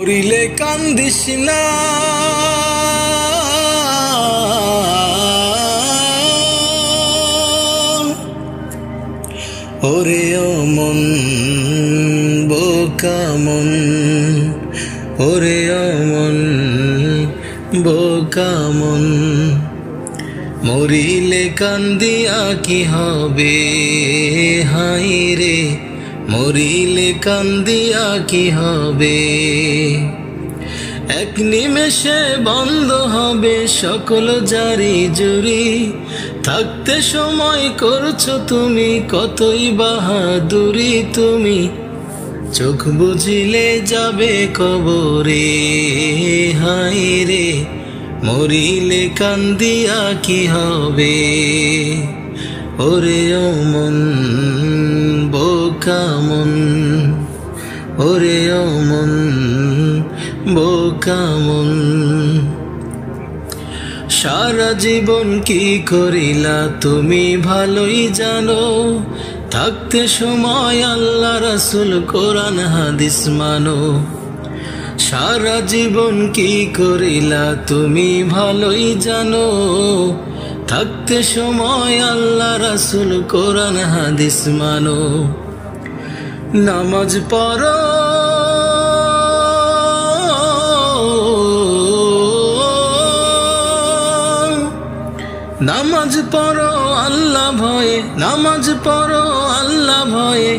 মরিলে কান্দিস না, ওরে ও মন বোকা মন, ওরে ও মন বোকা মন। মরিলে কান্দিয়া কি হবে হাই রে, মরিলে কান্দিয়া কি হবে। এক নিমেষে বন্ধ হবে সকল জারি জুরি, থাকতে সময় করছো তুমি কতই বাহাদুরি। তুমি চোখ বুঝিলে যাবে কবরে হাই রে, মরিলে কান্দিয়া কি হবে। ওরে ও মন বোকা মন, ওরে ও মন বোকা মন। সারা জীবন কি করিলা তুমি ভালোই জানো, থাকতে সময় আল্লাহ রাসূল কোরআন হাদিস মানো। সারা জীবন কি করিলা তুমি ভালোই জানো, থাকতে সময় আল্লাহ রাসূল কোরআন হাদিস মানো। নামাজ পড়ো নামাজ পড়ো আল্লাহ ভয়ে, নামাজ পড়ো আল্লাহ ভয়ে,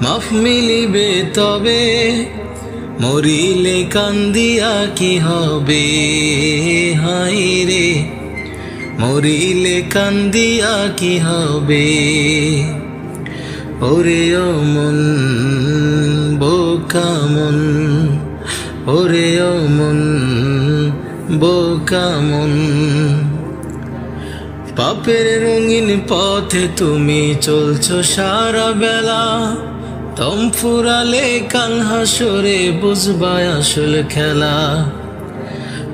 মাফ মিলিবে তবে। মরিলে কান্দিয়া কি হবে হাই রে, মরিলে কান্দিয়া কি হবে। ওরে ও মন বোকা মন, ওরে ও মন বোকা মন। পাপের রঙিন পথে তুমি চলছো সারা বেলা, দম ফুরালে কাল হাসরে বুঝবা আসল খেলা।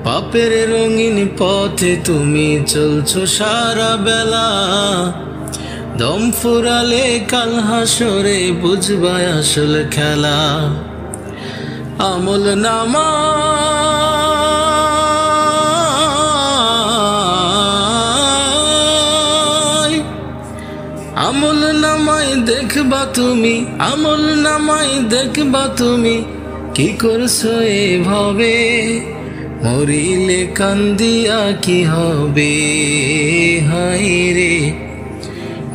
পাপের রঙিন পথে তুমি চলছো সারা বেলা, দম ফুরালে কাল হাসরে বুঝবা আসল খেলা। আমল নামা আমল নামায় দেখবা তুমি, আমল নামায় দেখবা তুমি কি করছো এভাবে। মরিলে কান্দিয়া কি হবে হাই রে,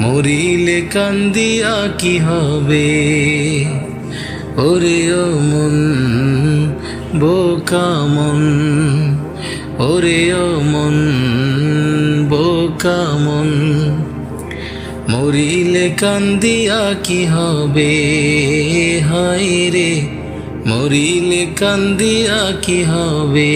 মরিলে কান্দিয়া কি হবে। ওরে ও মন বোকা মন, ওরে ও মন বোকা মন। মরিলে কান্দিয়া কি হবে হাই রে, মরিলে কান্দিয়া কি হবে।